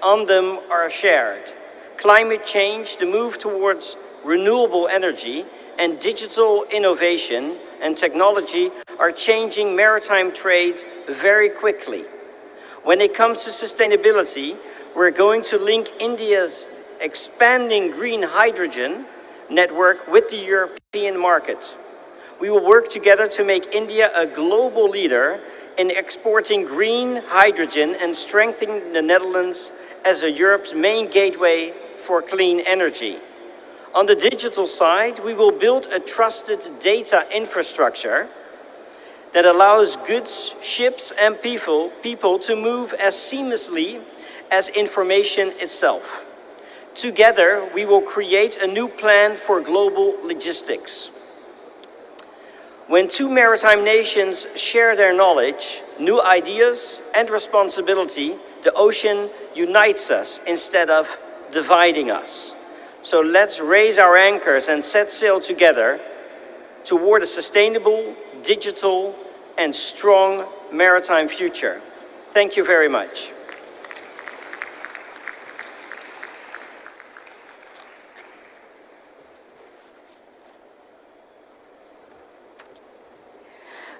on them are shared. Climate change, the move towards renewable energy, and digital innovation and technology are changing maritime trade very quickly. When it comes to sustainability, we're going to link India's expanding green hydrogen network with the European market. We will work together to make India a global leader in exporting green hydrogen and strengthening the Netherlands as Europe's main gateway for clean energy. On the digital side, we will build a trusted data infrastructure that allows goods, ships, and people to move as seamlessly as information itself. Together, we will create a new plan for global logistics. When two maritime nations share their knowledge, new ideas, and responsibility, the ocean unites us instead of dividing us. So let's raise our anchors and set sail together toward a sustainable, digital, and strong maritime future. Thank you very much.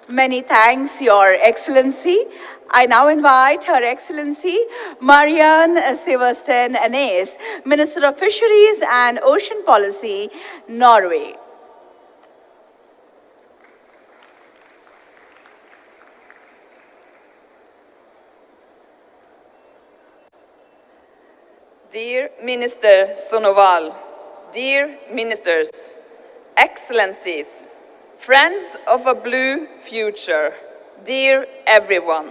Many thanks, Your Excellency. I now invite Her Excellency Marianne Sivertsen Annes, Minister of Fisheries and Ocean Policy, Norway. Dear Minister Sonowal, dear Ministers, Excellencies, friends of a blue future, dear everyone.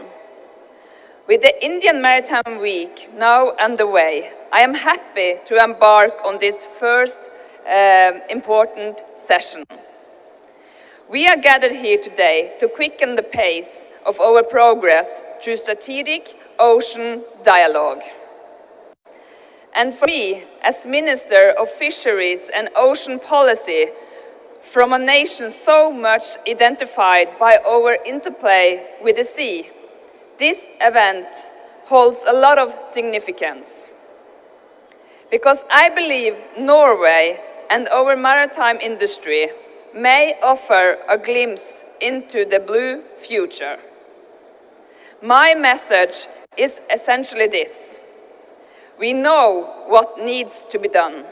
With the Indian Maritime Week now underway, I am happy to embark on this first important session. We are gathered here today to quicken the pace of our progress through strategic ocean dialogue. And for me, as Minister of Fisheries and Ocean Policy, from a nation so much identified by our interplay with the sea, this event holds a lot of significance. Because I believe Norway and our maritime industry may offer a glimpse into the blue future. My message is essentially this: we know what needs to be done,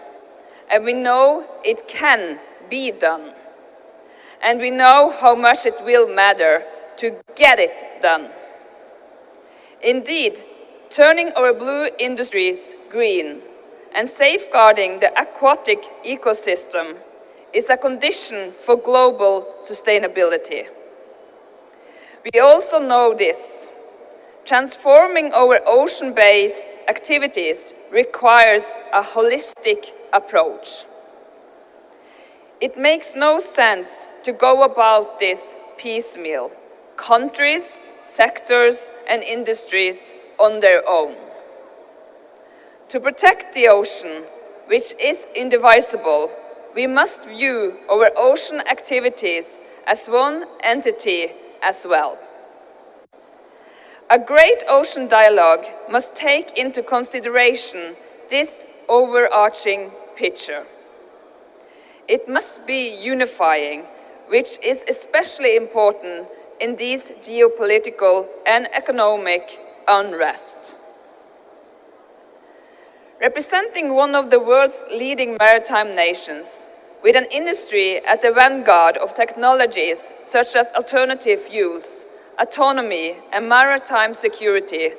and we know it can be done. And we know how much it will matter to get it done. Indeed, turning our blue industries green and safeguarding the aquatic ecosystem is a condition for global sustainability. We also know this: transforming our ocean-based activities requires a holistic approach. It makes no sense to go about this piecemeal, countries, sectors, and industries on their own. To protect the ocean, which is indivisible, we must view our ocean activities as one entity as well. A great ocean dialogue must take into consideration this overarching picture. It must be unifying, which is especially important in these geopolitical and economic unrest. Representing one of the world's leading maritime nations, with an industry at the vanguard of technologies such as alternative fuels, autonomy, and maritime security,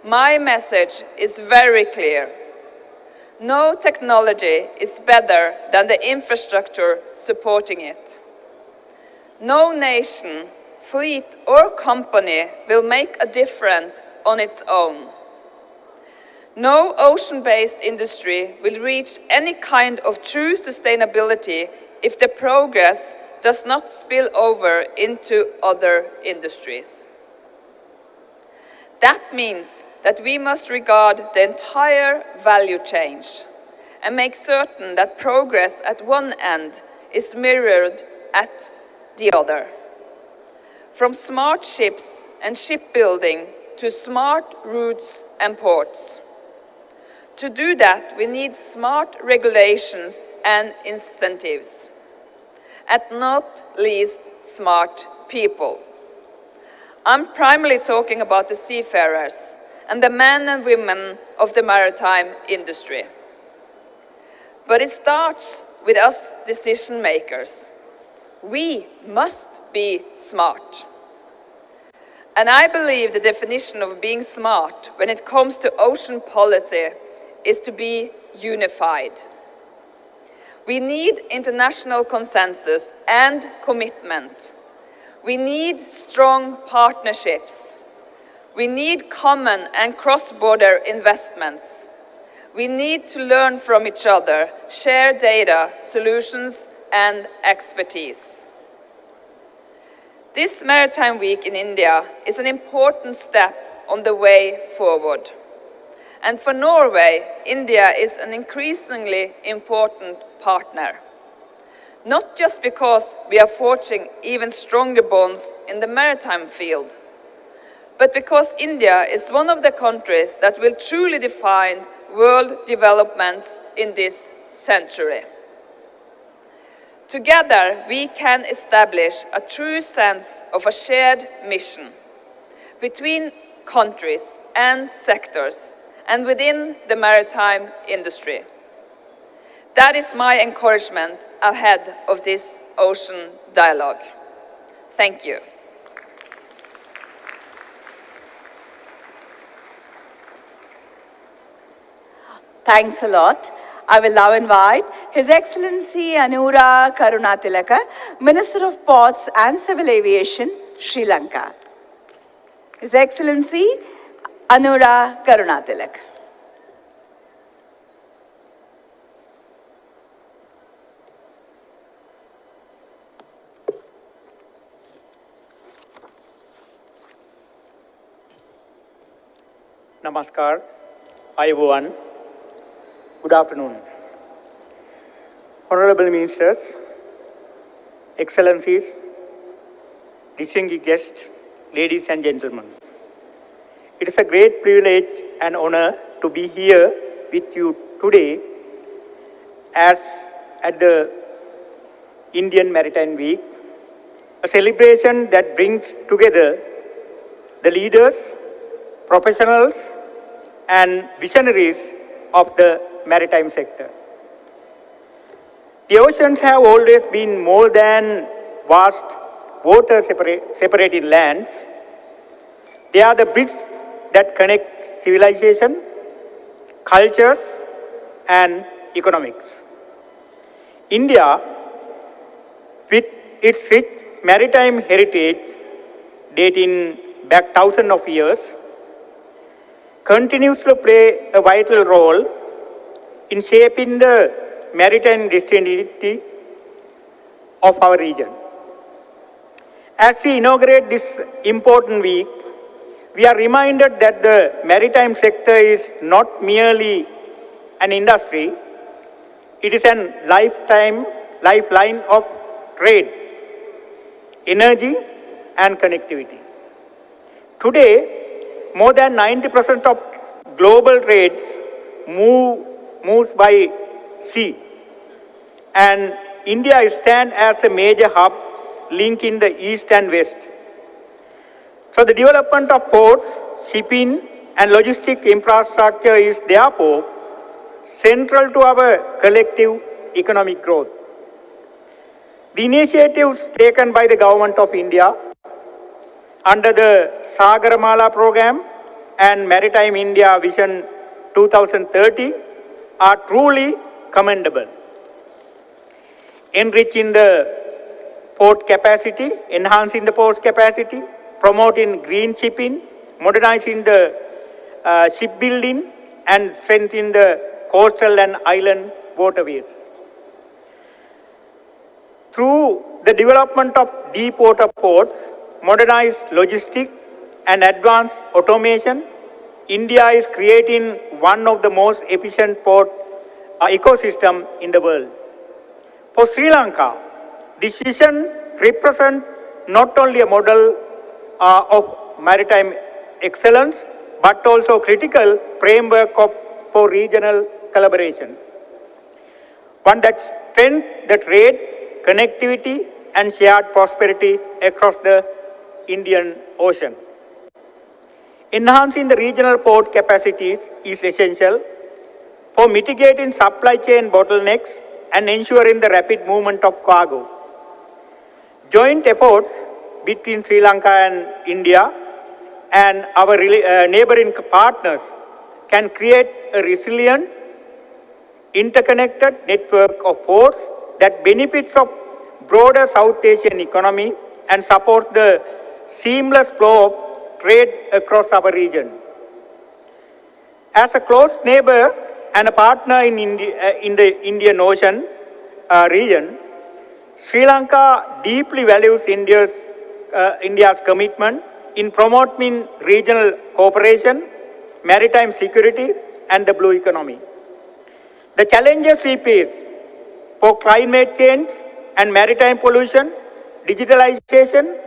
my message is very clear. No technology is better than the infrastructure supporting it. No nation, fleet, or company will make a difference on its own. No ocean-based industry will reach any kind of true sustainability if the progress does not spill over into other industries. That means that we must regard the entire value chain and make certain that progress at one end is mirrored at the other. From smart ships and shipbuilding to smart routes and ports. To do that, we need smart regulations and incentives, and not least smart people. I'm primarily talking about the seafarers and the men and women of the maritime industry. But it starts with us decision makers. We must be smart. And I believe the definition of being smart when it comes to ocean policy is to be unified. We need international consensus and commitment. We need strong partnerships. We need common and cross-border investments. We need to learn from each other, share data, solutions, and expertise. This Maritime Week in India is an important step on the way forward. And for Norway, India is an increasingly important partner. Not just because we are forging even stronger bonds in the maritime field, but because India is one of the countries that will truly define world developments in this century. Together, we can establish a true sense of a shared mission between countries and sectors and within the maritime industry. That is my encouragement ahead of this ocean dialogue. Thank you. Thanks a lot. I will now invite His Excellency Anura Karunatilaka, Minister of Ports and Civil Aviation, Sri Lanka. His Excellency Anura Karunatilaka. Namaskar. Hi everyone. Good afternoon. Honorable Ministers, Excellencies, distinguished guests, ladies and gentlemen. It is a great privilege and honor to be here with you today as at the Indian Maritime Week, a celebration that brings together the leaders, professionals, and visionaries of the maritime sector. The oceans have always been more than vast water-separated lands. They are the bridge that connect civilization, cultures, and economics. India, with its rich maritime heritage dating back thousands of years, continues to play a vital role in shaping the maritime destiny of our region. As we inaugurate this important week, we are reminded that the maritime sector is not merely an industry, it is a lifeline of trade, energy, and connectivity. Today, more than 90% of global trades moves by sea, and India stands as a major hub linking the east and west. So the development of ports, shipping, and logistic infrastructure is therefore central to our collective economic growth. The initiatives taken by the Government of India under the Sagarmala program and Maritime India Vision 2030 are truly commendable. Enriching the port capacity, enhancing the port capacity, promoting green shipping, modernizing the shipbuilding, and strengthening the coastal and island waterways. Through the development of deep water ports, modernized logistics, and advanced automation, India is creating one of the most efficient port ecosystem in the world. For Sri Lanka, this vision represents not only a model of maritime excellence, but also critical framework of for regional collaboration. One that strengthens the trade, connectivity, and shared prosperity across the Indian Ocean. Enhancing the regional port capacities is essential for mitigating supply chain bottlenecks and ensuring the rapid movement of cargo. Joint efforts between Sri Lanka and India and our neighboring partners can create a resilient, interconnected network of ports that benefits of broader South Asian economy and support the seamless flow of trade across our region. As a close neighbor and a partner in the Indian Ocean region, Sri Lanka deeply values India's commitment in promoting regional cooperation, maritime security, and the blue economy. The challenges we face for climate change and maritime pollution, digitalization,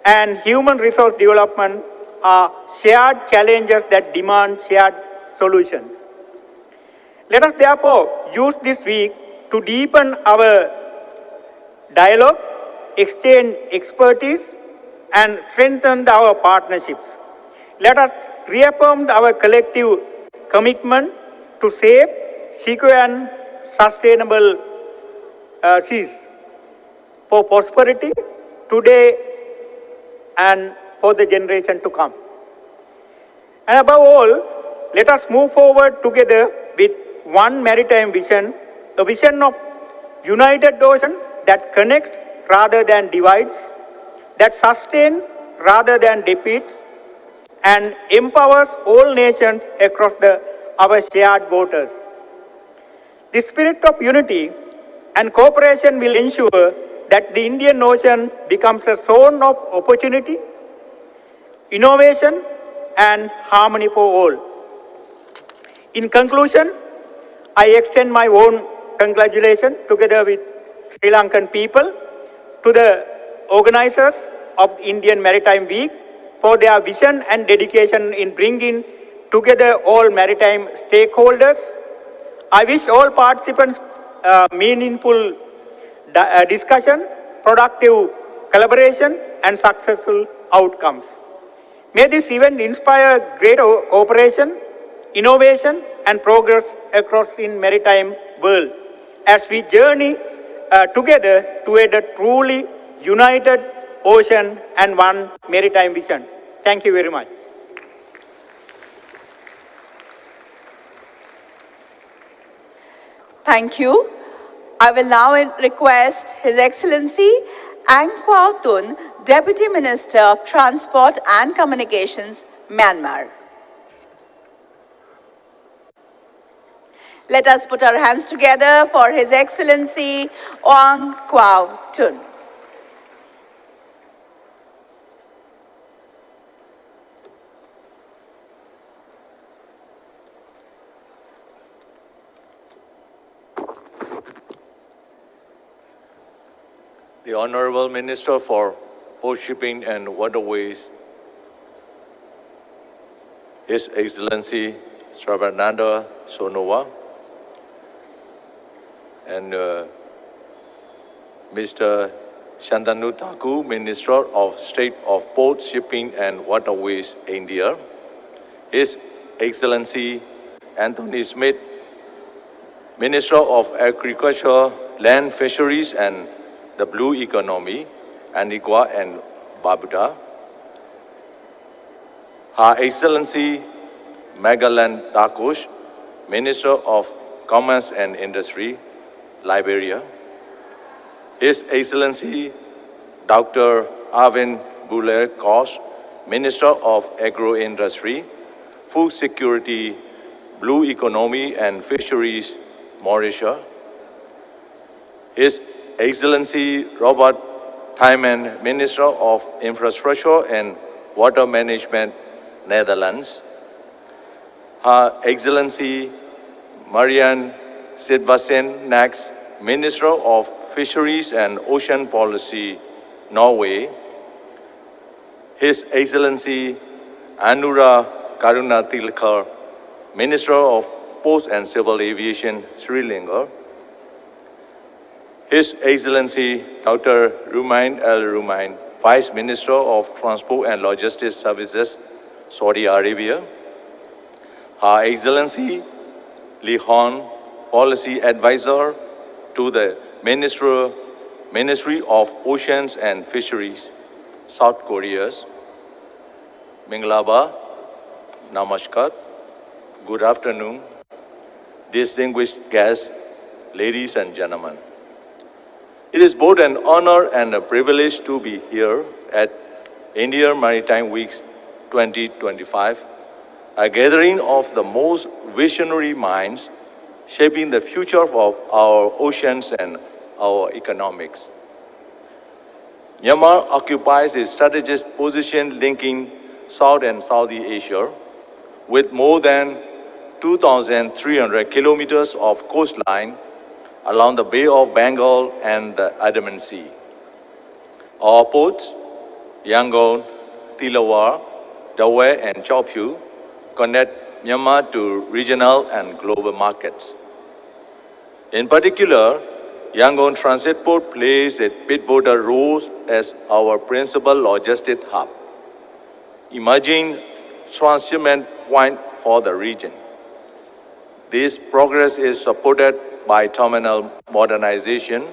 and human resource development are shared challenges that demand shared solutions. Let us therefore use this week to deepen our dialogue, exchange expertise, and strengthen our partnerships. Let us reaffirm our collective commitment to safe, secure, and sustainable seas for prosperity today and for the generation to come. And above all, let us move forward together with one maritime vision, a vision of united ocean that connects rather than divides, that sustains rather than defeats, and empowers all nations across our shared waters. The spirit of unity and cooperation will ensure that the Indian Ocean becomes a zone of opportunity, innovation, and harmony for all. In conclusion, I extend my own congratulations together with Sri Lankan people to the organizers of the Indian Maritime Week for their vision and dedication in bringing together all maritime stakeholders. I wish all participants meaningful discussion, productive collaboration, and successful outcomes. May this event inspire greater cooperation, innovation, and progress across the maritime world as we journey together toward a truly united ocean and one maritime vision. Thank you very much. Thank you. I will now request His Excellency Ang Kwao Tun, Deputy Minister of Transport and Communications, Myanmar. Let us put our hands together for His Excellency Ang Kwao Tun. The Honorable Minister for Port Shipping and Waterways, His Excellency Sarbananda Sonowal, and Mr. Shantanu Thakur, Minister of State of Port Shipping and Waterways, India, His Excellency Anthony Smith, Minister of Agriculture, Land Fisheries and the Blue Economy, Antigua and Barbuda, Her Excellency Magalan Dakush, Minister of Commerce and Industry, Liberia, His Excellency Dr. Arvind Bhule Ghosh, Minister of Agro-Industry, Food Security, Blue Economy and Fisheries, Mauritius, His Excellency Robert Thyman, Minister of Infrastructure and Water Management, Netherlands, Her Excellency Marianne Sidvasen Nax, Minister of Fisheries and Ocean Policy, Norway, His Excellency Anura Karunatilkar, Minister of Post and Civil Aviation, Sri Lanka, His Excellency Dr. Rumain Al Rumain, Vice Minister of Transport and Logistics Services, Saudi Arabia, Her Excellency Lee Hon, Policy Advisor to the Ministry of Oceans and Fisheries, South Korea, Minglaba, Namaskar, good afternoon, distinguished guests, ladies and gentlemen. It is both an honor and a privilege to be here at India Maritime Weeks 2025, a gathering of the most visionary minds shaping the future of our oceans and our economics. Myanmar occupies a strategic position linking South and Southeast Asia with more than 2,300 kilometers of coastline along the Bay of Bengal and the Andaman Sea. Our ports, Yangon, Tilawar, Dawei, and Chopyu, connect Myanmar to regional and global markets. In particular, Yangon Transit Port plays a pivotal role as our principal logistic hub, emerging transshipment point for the region. This progress is supported by terminal modernization,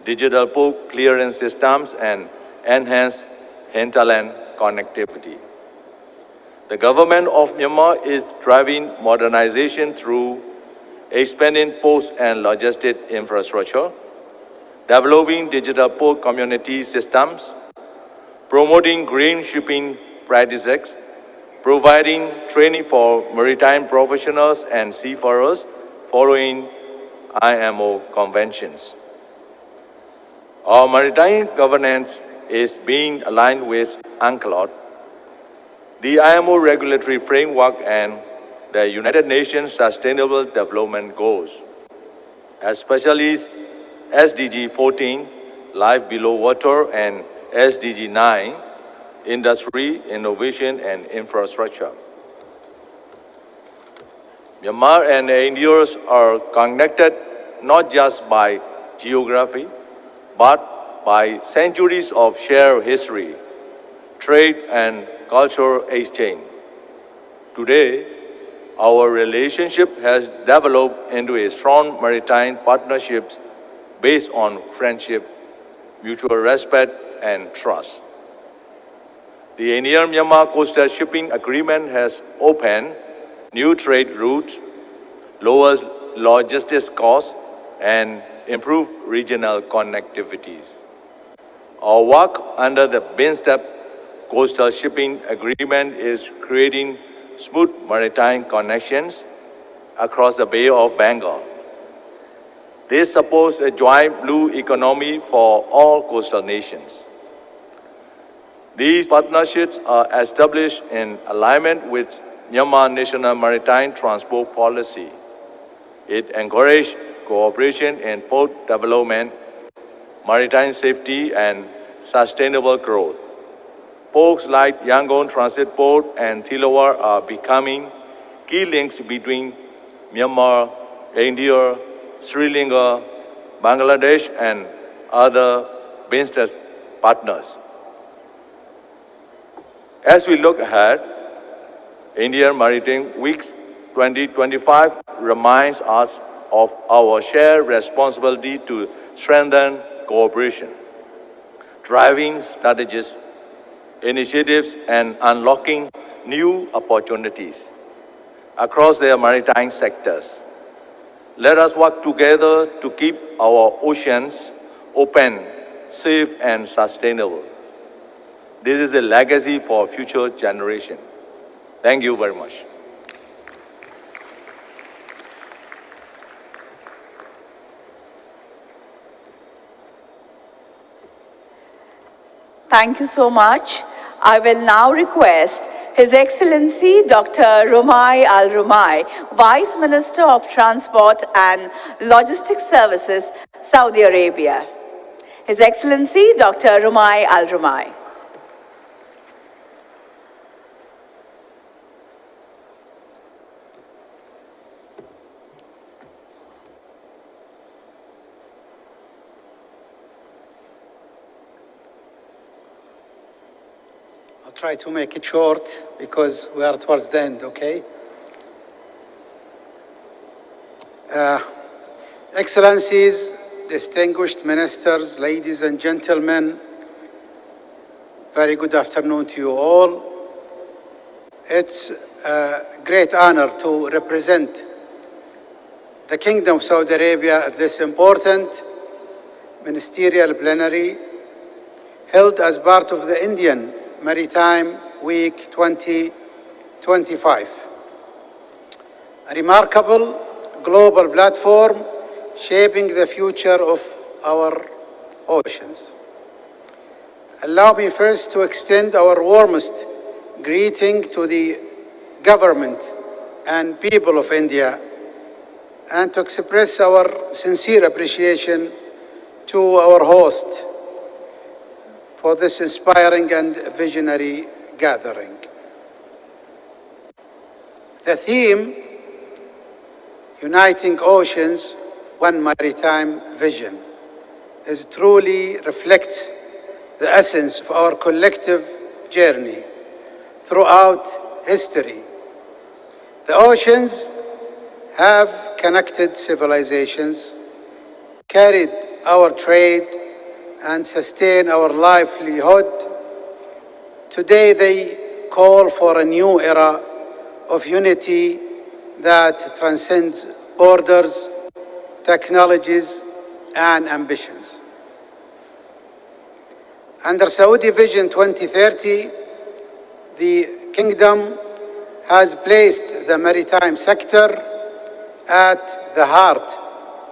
digital port clearance systems, and enhanced hinterland connectivity. The government of Myanmar is driving modernization through expanding ports and logistic infrastructure, developing digital port community systems, promoting green shipping practices, providing training for maritime professionals and seafarers following IMO conventions. Our maritime governance is being aligned with UNCLOS, the IMO regulatory framework, and the United Nations Sustainable Development Goals, especially SDG 14, Life Below Water, and SDG 9, Industry, Innovation, and Infrastructure. Myanmar and India are connected not just by geography, but by centuries of shared history, trade, and cultural exchange. Today, our relationship has developed into a strong maritime partnership based on friendship, mutual respect, and trust. The India-Myanmar Coastal Shipping Agreement has opened new trade routes, lowers logistics costs, and improved regional connectivities. Our work under the BIMSTEP Coastal Shipping Agreement is creating smooth maritime connections across the Bay of Bengal. This supports a joint blue economy for all coastal nations. These partnerships are established in alignment with Myanmar National Maritime Transport Policy. It encourages cooperation in port development, maritime safety, and sustainable growth. Ports like Yangon Transit Port and Tilawar are becoming key links between Myanmar, India, Sri Lanka, Bangladesh, and other business partners. As we look ahead, Indian Maritime Weeks 2025 reminds us of our shared responsibility to strengthen cooperation, driving strategies, initiatives, and unlocking new opportunities across their maritime sectors. Let us work together to keep our oceans open, safe, and sustainable. This is a legacy for future generations. Thank you very much. Thank you so much. I will now request His Excellency Dr. Rumain Al Rumain, Vice Minister of Transport and Logistics Services, Saudi Arabia. His Excellency Dr. Rumain Al Rumain. try to make it short because we are towards the end, okay? Excellencies, distinguished ministers, ladies and gentlemen, very good afternoon to you all. It's a great honor to represent the Kingdom of Saudi Arabia at this important ministerial plenary held as part of the Indian Maritime Week 2025. A remarkable global platform shaping the future of our oceans. Allow me first to extend our warmest greeting to the government and people of India, and to express our sincere appreciation to our host for this inspiring and visionary gathering. The theme, Uniting Oceans, One Maritime Vision, is truly reflects the essence of our collective journey throughout history. The oceans have connected civilizations, carried our trade, and sustained our livelihood. Today they call for a new era of unity that transcends borders, technologies, and ambitions. Under Saudi Vision 2030, the Kingdom has placed the maritime sector at the heart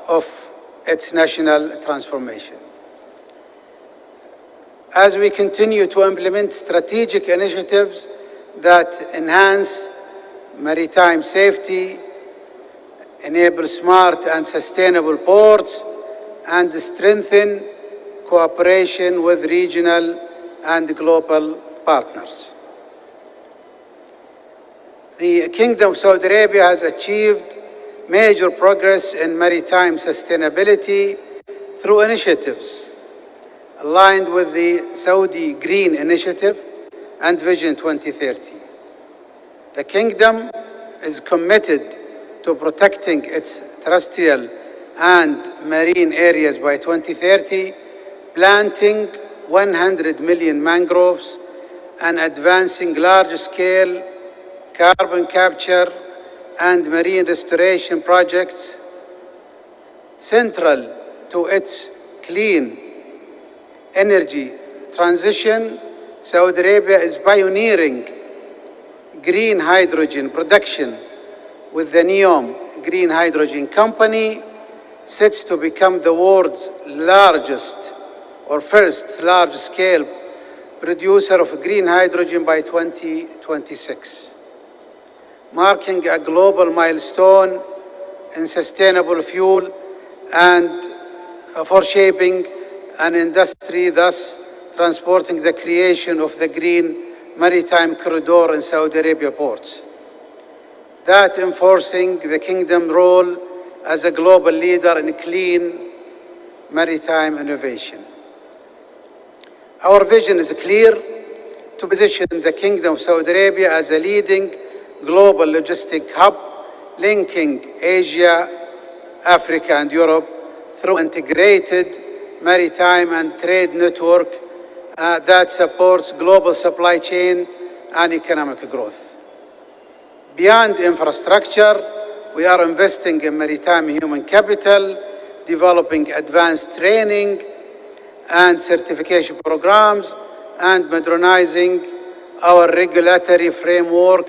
of its national transformation. As we continue to implement strategic initiatives that enhance maritime safety, enable smart and sustainable ports, and strengthen cooperation with regional and global partners. The Kingdom of Saudi Arabia has achieved major progress in maritime sustainability through initiatives aligned with the Saudi Green Initiative and Vision 2030. The Kingdom is committed to protecting its terrestrial and marine areas by 2030, planting 100 million mangroves and advancing large-scale carbon capture and marine restoration projects. Central to its clean energy transition, Saudi Arabia is pioneering green hydrogen production with the NEOM Green Hydrogen Company, set to become the world's largest or first large-scale producer of green hydrogen by 2026, marking a global milestone in sustainable fuel and for shaping an industry, thus transporting the creation of the green maritime corridor in Saudi Arabia ports, that enforcing the Kingdom's role as a global leader in clean maritime innovation. Our vision is clear: to position the Kingdom of Saudi Arabia as a leading global logistic hub, linking Asia, Africa, and Europe through integrated maritime and trade network that supports global supply chain and economic growth. Beyond infrastructure, we are investing in maritime human capital, developing advanced training and certification programs, and modernizing our regulatory framework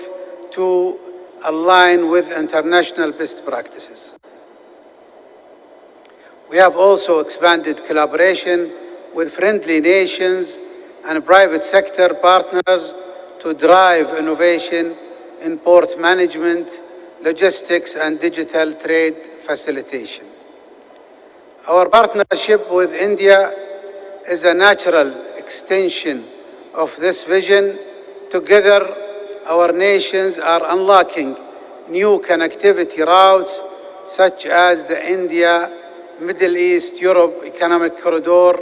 to align with international best practices. We have also expanded collaboration with friendly nations and private sector partners to drive innovation in port management, logistics, and digital trade facilitation. Our partnership with India is a natural extension of this vision. Together, our nations are unlocking new connectivity routes, such as the India, Middle East, Europe Economic Corridor,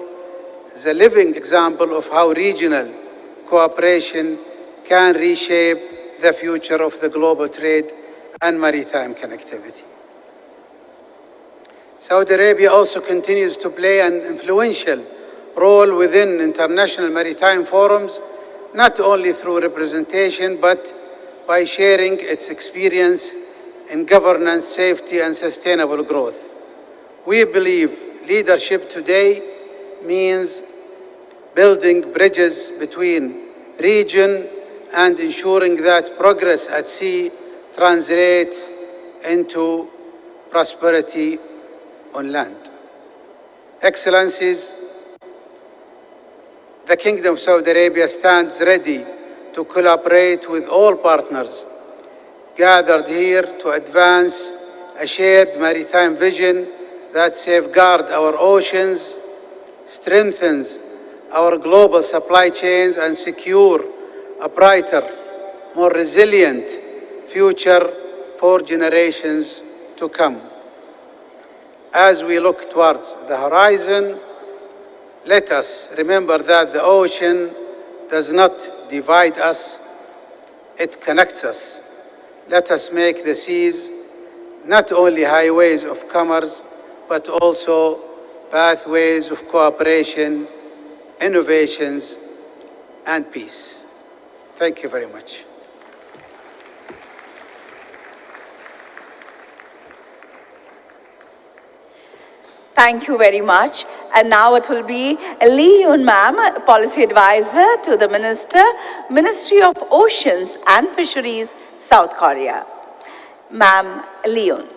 is a living example of how regional cooperation can reshape the future of the global trade and maritime connectivity. Saudi Arabia also continues to play an influential role within international maritime forums, not only through representation, but by sharing its experience in governance, safety, and sustainable growth. We believe leadership today means building bridges between region and ensuring that progress at sea translates into prosperity on land. Excellencies, the Kingdom of Saudi Arabia stands ready to collaborate with all partners gathered here to advance a shared maritime vision that safeguards our oceans, strengthens our global supply chains, and secure a brighter, more resilient future for generations to come. As we look towards the horizon, let us remember that the ocean does not divide us, it connects us. Let us make the seas not only highways of commerce, but also pathways of cooperation, innovations, and peace. Thank you very much. Thank you very much. And now it will be Lee Yoon Ma'am, Policy Advisor to the Minister, Ministry of Oceans and Fisheries, South Korea. Ma'am Lee Yoon.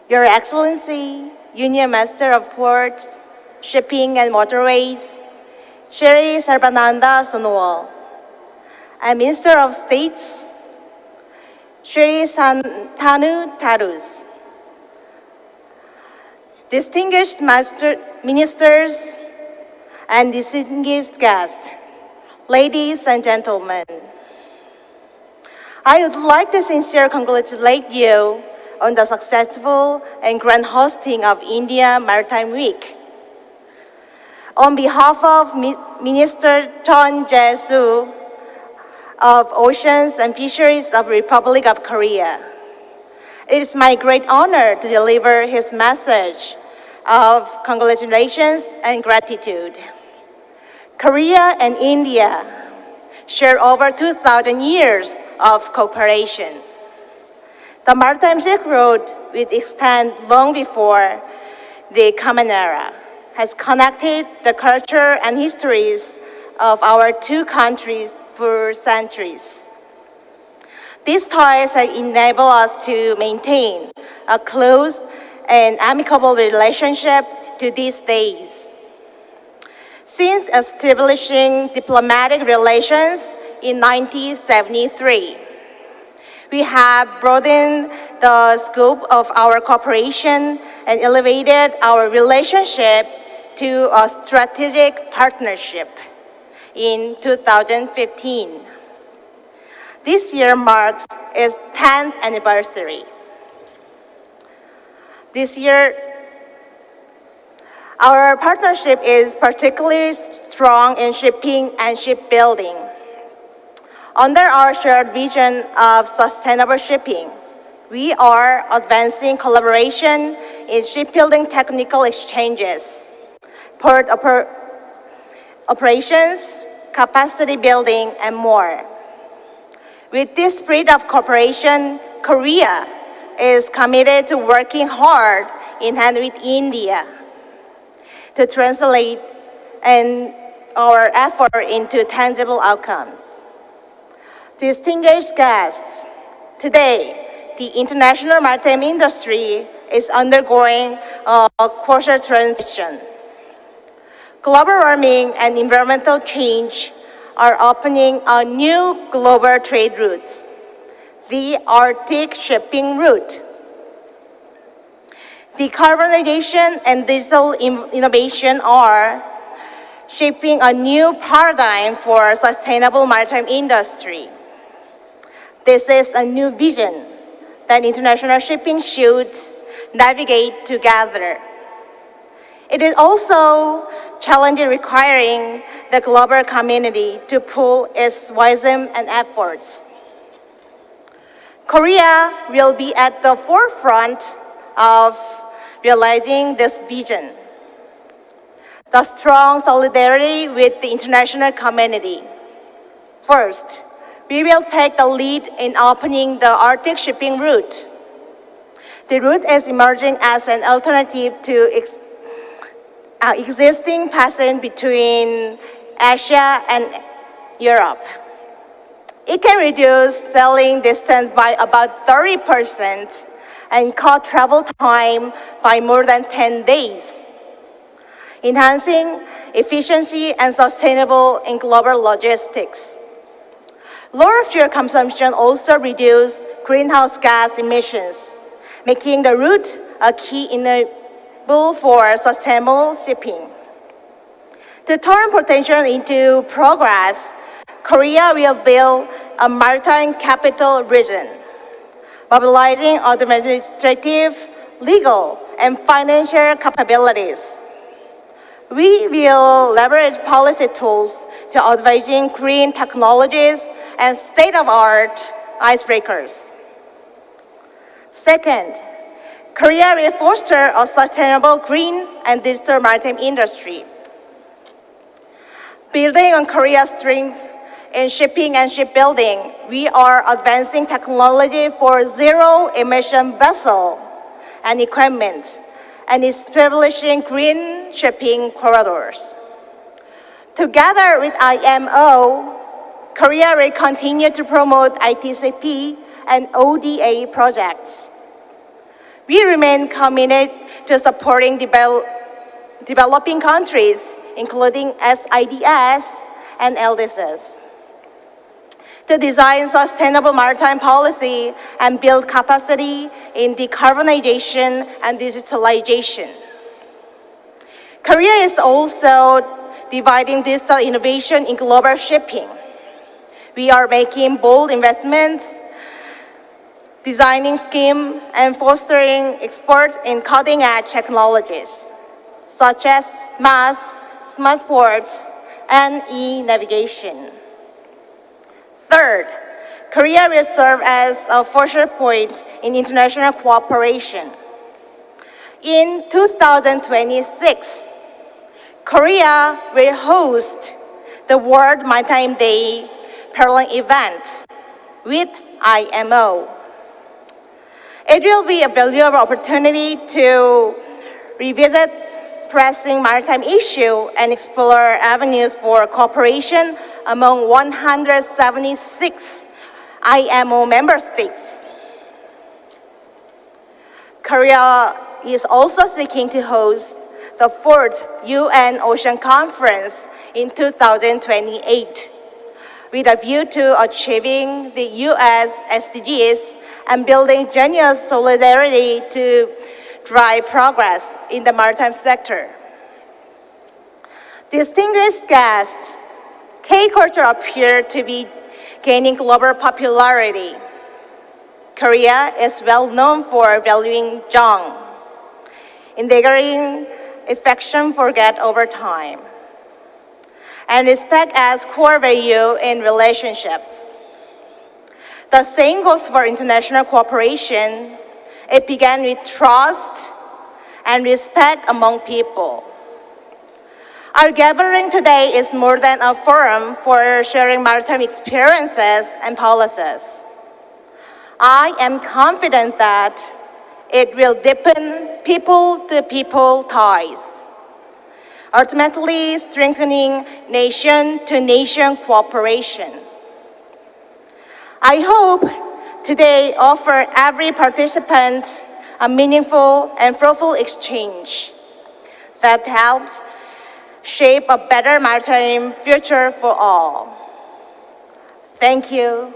Your Excellency, Union Master of Ports, Shipping and Waterways, Shri Sarbananda Sonowal, and Minister of States, Shri Santanu Tarus, distinguished ministers, and distinguished guests, ladies and gentlemen, I would like to sincerely congratulate you on the successful and grand hosting of India Maritime Week. On behalf of Minister Ton Jae-soo of Oceans and Fisheries of Republic of Korea, it is my great honor to deliver his message of congratulations and gratitude. Korea and India share over 2,000 years of cooperation. The Maritime Silk Road, which extends long before the Common Era, has connected the culture and histories of our two countries for centuries. These ties have enabled us to maintain a close and amicable relationship to these days. Since establishing diplomatic relations in 1973, we have broadened the scope of our cooperation and elevated our relationship to a strategic partnership in 2015. This year marks its 10th anniversary. This year, our partnership is particularly strong in shipping and shipbuilding. Under our shared vision of sustainable shipping, we are advancing collaboration in shipbuilding technical exchanges, port operations, capacity building, and more. With this spirit of cooperation, Korea is committed to working hard in hand with India to translate our effort into tangible outcomes. Distinguished guests, today, the international maritime industry is undergoing a crucial transition. Global warming and environmental change are opening a new global trade routes, the Arctic shipping route, Decarbonization and digital innovation are shaping a new paradigm for sustainable maritime industry. This is a new vision that international shipping should navigate together. It is also challenging, requiring the global community to pool its wisdom and efforts. Korea will be at the forefront of realizing this vision. The strong solidarity with the international community. First, we will take the lead in opening the Arctic shipping route. The route is emerging as an alternative to existing passage between Asia and Europe. It can reduce sailing distance by about 30% and cut travel time by more than 10 days, enhancing efficiency and sustainable in global logistics. Lower fuel consumption also reduces greenhouse gas emissions, making the route a key enabler for sustainable shipping. To turn potential into progress, Korea will build a maritime capital region, mobilizing administrative, legal, and financial capabilities. We will leverage policy tools to advancing green technologies and state-of-the-art icebreakers. Second, Korea will foster a sustainable green and digital maritime industry. Building on Korea's strength in shipping and shipbuilding, we are advancing technology for zero-emission vessel and equipment, and establishing green shipping corridors. Together with IMO, Korea will continue to promote ITCP and ODA projects. We remain committed to supporting developing countries, including SIDS and LDCs, to design sustainable maritime policy and build capacity in decarbonization and digitalization. Korea is also dividing digital innovation in global shipping. We are making bold investments, designing schemes, and fostering export in cutting-edge technologies, such as MaaS, smart ports, and e-navigation. Third, Korea will serve as a focal point in international cooperation. In 2026, Korea will host the World Maritime Day Parallel event with IMO. It will be a valuable opportunity to revisit pressing maritime issues and explore avenues for cooperation among 176 IMO member states. Korea is also seeking to host the 4th UN Ocean Conference in 2028, with a view to achieving the US SDGs and building genuine solidarity to drive progress in the maritime sector. Distinguished guests, K-culture appears to be gaining global popularity. Korea is well known for valuing jong, endearing affection forget over time, and respect as core value in relationships. The same goes for international cooperation. It began with trust and respect among people. Our gathering today is more than a forum for sharing maritime experiences and policies. I am confident that it will deepen people-to-people ties, ultimately strengthening nation-to-nation cooperation. I hope today offer every participant a meaningful and fruitful exchange that helps shape a better maritime future for all. Thank you.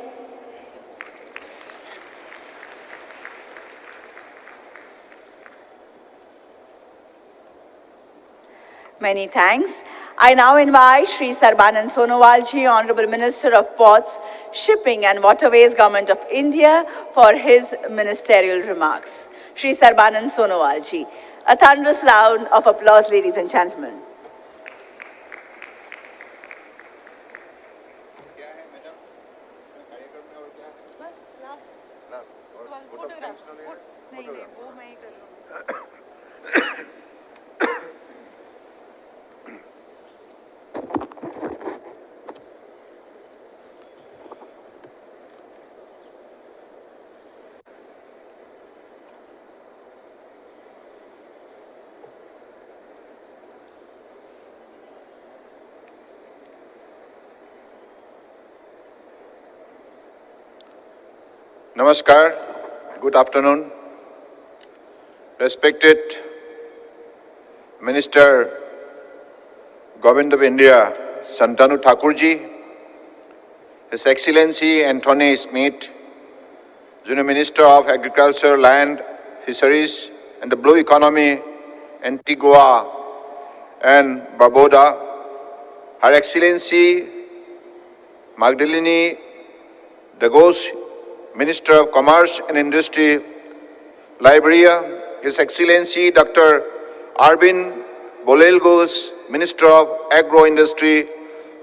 Many thanks. I now invite Shri Sarbanan Sonowalji, Honorable Minister of Ports, Shipping and Waterways, Government of India, for his ministerial remarks. Shri Sarbanan Sonowalji. A thunderous round of applause, ladies and gentlemen. Namaskar, good afternoon. Respected Minister, Government of India, Shantanu Thakurji, His Excellency Anthony Smith, Junior Minister of Agriculture, Land, Fisheries and the Blue Economy, Antigua and Barbuda, Her Excellency Magdalene Dagos, Minister of Commerce and Industry, Liberia, His Excellency Dr. Arvind Bolelgos, Minister of Agro-Industry,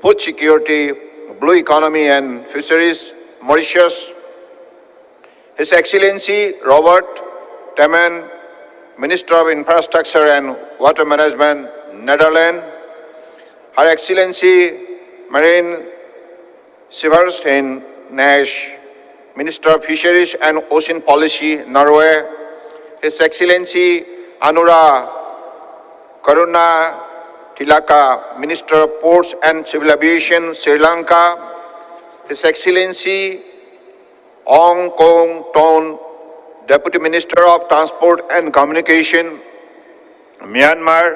Food Security, Blue Economy and Fisheries, Mauritius, His Excellency Robert Teman, Minister of Infrastructure and Water Management, Netherlands, Her Excellency Marine Siverstein Nash, Minister of Fisheries and Ocean Policy, Norway, His Excellency Anura Karuna Tilaka, Minister of Ports and Civil Aviation, Sri Lanka, His Excellency Ong Kong Ton, Deputy Minister of Transport and Communication, Myanmar,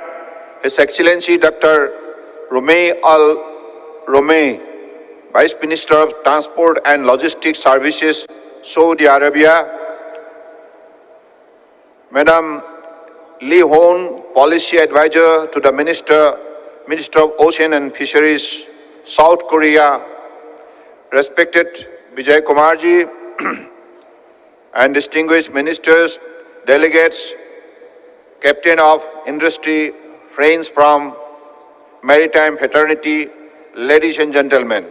His Excellency Dr. Romei Al Romei, Vice Minister of Transport and Logistics Services, Saudi Arabia, Madam Lee Hon, Policy Advisor to the Minister of Ocean and Fisheries, South Korea, respected Vijay Kumarji, and distinguished ministers, delegates, Captain of Industry, friends from Maritime Fraternity, ladies and gentlemen.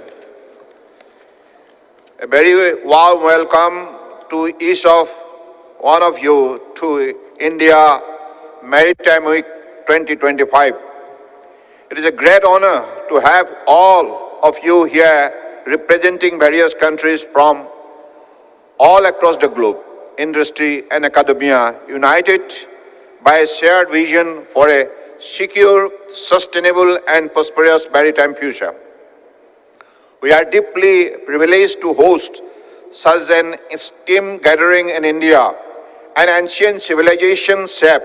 A very warm welcome to each of one of you to India Maritime Week 2025. It is a great honor to have all of you here representing various countries from all across the globe, industry and academia, united by a shared vision for a secure, sustainable and prosperous maritime future. We are deeply privileged to host such an esteemed gathering in India, an ancient civilization shaped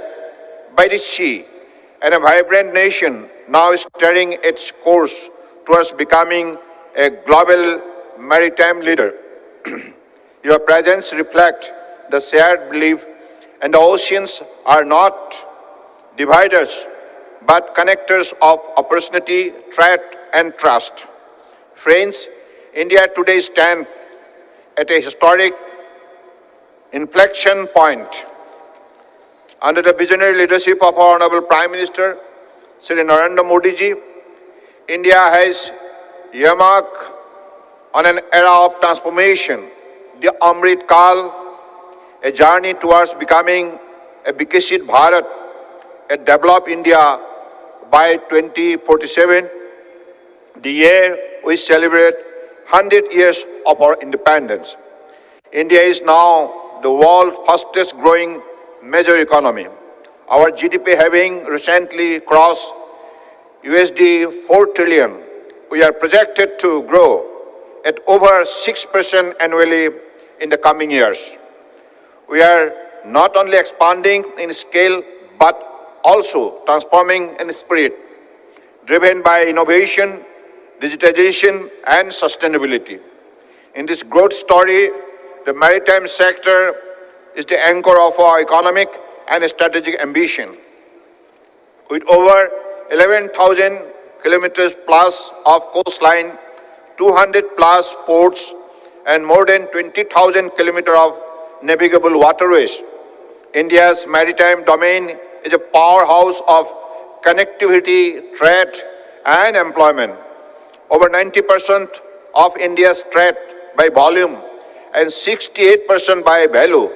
by the sea, and a vibrant nation now steering its course towards becoming a global maritime leader. Your presence reflects the shared belief, and the oceans are not dividers, but connectors of opportunity, threat, and trust. Friends, India today stands at a historic inflection point. Under the visionary leadership of our Honorable Prime Minister, Shri Narendra Modi ji, India has earmarked on an era of transformation, the Amrit Kal, a journey towards becoming a Viksit Bharat, a developed India by 2047, the year we celebrate 100 years of our independence. India is now the world's fastest growing major economy. Our GDP having recently crossed USD 4 trillion, we are projected to grow at over 6% annually in the coming years. We are not only expanding in scale, but also transforming in spirit, driven by innovation, digitization, and sustainability. In this growth story, the maritime sector is the anchor of our economic and strategic ambition. With over 11,000 kilometers plus of coastline, 200 plus ports, and more than 20,000 kilometers of navigable waterways. India's maritime domain is a powerhouse of connectivity, trade, and employment. Over 90% of India's trade by volume and 68% by value,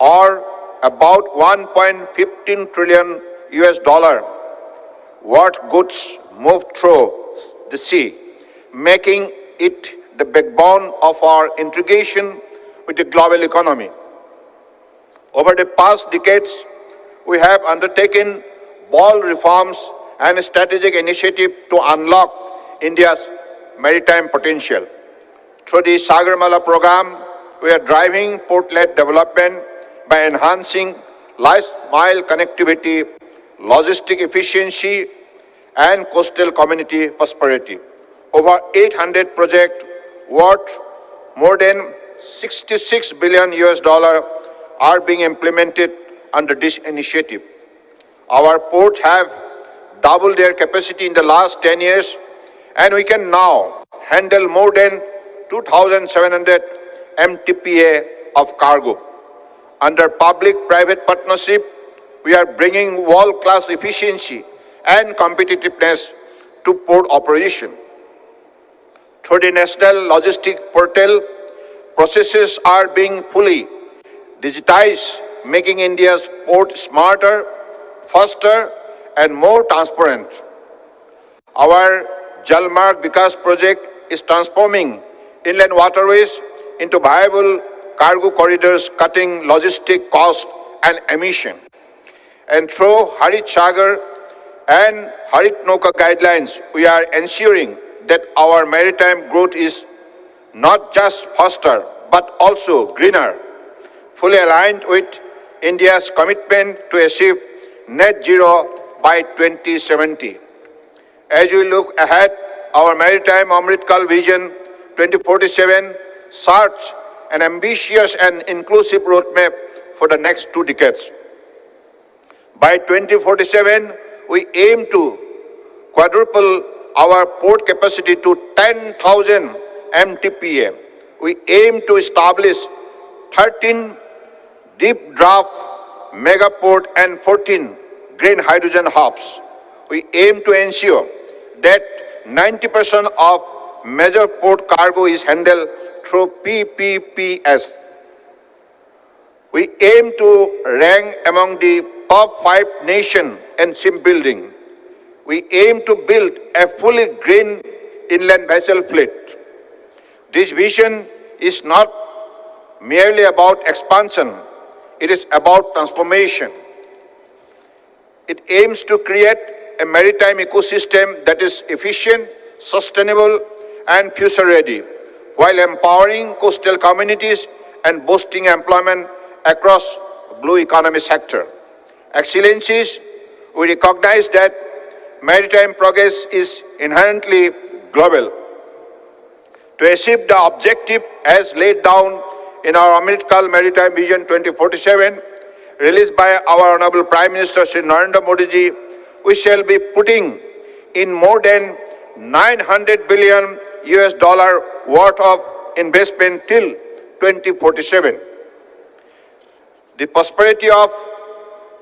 or about 1.15 trillion US dollar, what goods move through the sea, making it the backbone of our integration with the global economy. Over the past decades, we have undertaken bold reforms and strategic initiatives to unlock India's maritime potential. Through the Sagarmala program, we are driving port-led development by enhancing last-mile connectivity, logistic efficiency, and coastal community prosperity. Over 800 projects worth more than 66 billion US dollar are being implemented under this initiative. Our ports have doubled their capacity in the last 10 years, and we can now handle more than 2,700 MTPA of cargo. Under public-private partnership, we are bringing world-class efficiency and competitiveness to port operation. Through the National Logistic Portal, processes are being fully digitized, making India's port smarter, faster, and more transparent. Our Jalmarg Vikas project is transforming inland waterways into viable cargo corridors, cutting logistic cost and emission. And through Harit Sagar and Harit Nauka guidelines, we are ensuring that our maritime growth is not just faster, but also greener, fully aligned with India's commitment to achieve net zero by 2070. As we look ahead, our Maritime Amritkal Vision 2047 charts an ambitious and inclusive roadmap for the next 2 decades. By 2047, we aim to quadruple our port capacity to 10,000 MTPA. We aim to establish 13 deep draft mega port and 14 green hydrogen hubs. We aim to ensure that 90% of major port cargo is handled through PPPs. We aim to rank among the top 5 nations in shipbuilding. We aim to build a fully green inland vessel fleet. This vision is not merely about expansion, it is about transformation. It aims to create a maritime ecosystem that is efficient, sustainable, and future-ready, while empowering coastal communities and boosting employment across the blue economy sector. Excellencies, we recognize that maritime progress is inherently global. To achieve the objective as laid down in our Amritkal Maritime Vision 2047, released by our Honorable Prime Minister Shri Narendra Modi ji, we shall be putting in more than 900 billion US dollar worth of investment till 2047. The prosperity of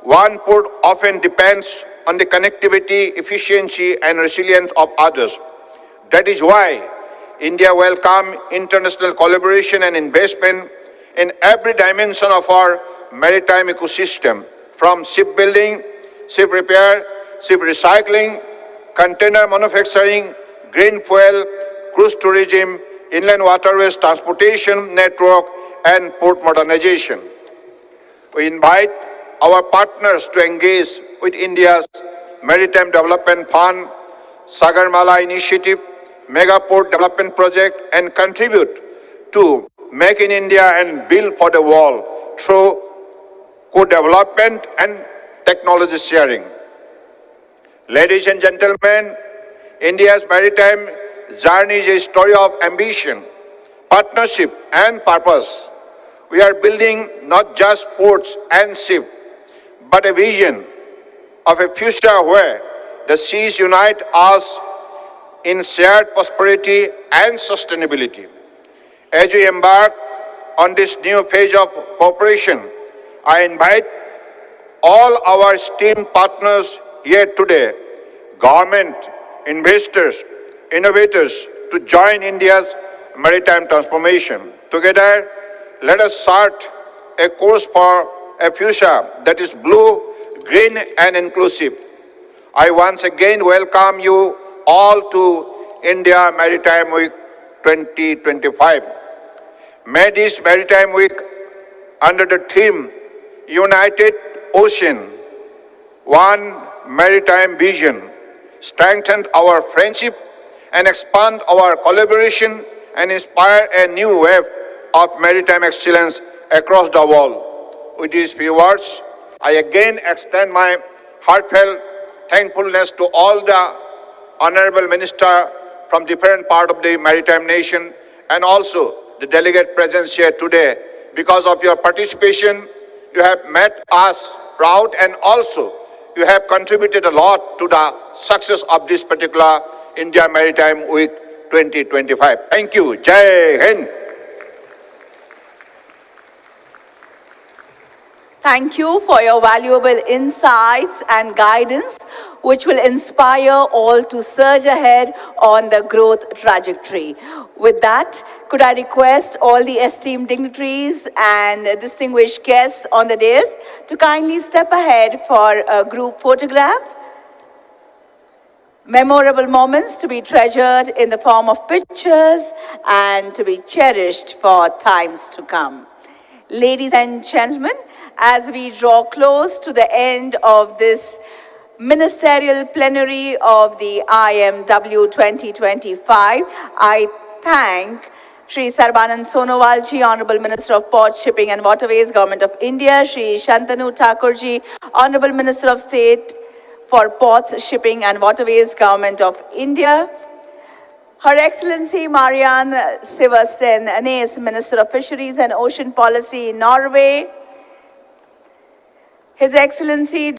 one port often depends on the connectivity, efficiency, and resilience of others. That is why India welcomes international collaboration and investment in every dimension of our maritime ecosystem, from shipbuilding, ship repair, ship recycling, container manufacturing, green fuel, cruise tourism, inland waterways transportation network, and port modernization. We invite our partners to engage with India's Maritime Development Fund, Sagarmala Initiative, Mega Port Development Project, and contribute to Make in India and Build for the World through co-development and technology sharing. Ladies and gentlemen, India's maritime journey is a story of ambition, partnership, and purpose. We are building not just ports and ships, but a vision of a future where The seas unite us in shared prosperity and sustainability. As we embark on this new phase of cooperation, I invite all our esteemed partners here today, government, investors, innovators, to join India's maritime transformation. Together, let us chart a course for a future that is blue, green, and inclusive. I once again welcome you all to India Maritime Week 2025. May this Maritime Week, under the theme United Ocean, One Maritime Vision, strengthen our friendship and expand our collaboration and inspire a new wave of maritime excellence across the world. With these few words, I again extend my heartfelt thankfulness to all the honorable minister from different parts of the maritime nation and also the delegate presence here today. Because of your participation, you have made us proud and also you have contributed a lot to the success of this particular India Maritime Week 2025. Thank you. Jai Hind. Thank you for your valuable insights and guidance, which will inspire all to surge ahead on the growth trajectory. With that, could I request all the esteemed dignitaries and distinguished guests on the dais to kindly step ahead for a group photograph? Memorable moments to be treasured in the form of pictures and to be cherished for times to come. Ladies and gentlemen, as we draw close to the end of this Ministerial Plenary of the IMW 2025, I thank Shri Sarbanand Sonowal ji, Honorable Minister of Ports, Shipping and Waterways, Government of India, Shri Shantanu Thakur ji, Honorable Minister of State for Ports, Shipping and Waterways, Government of India, Her Excellency Marianne Sivertsen Annes, Minister of Fisheries and Ocean Policy, Norway, His Excellency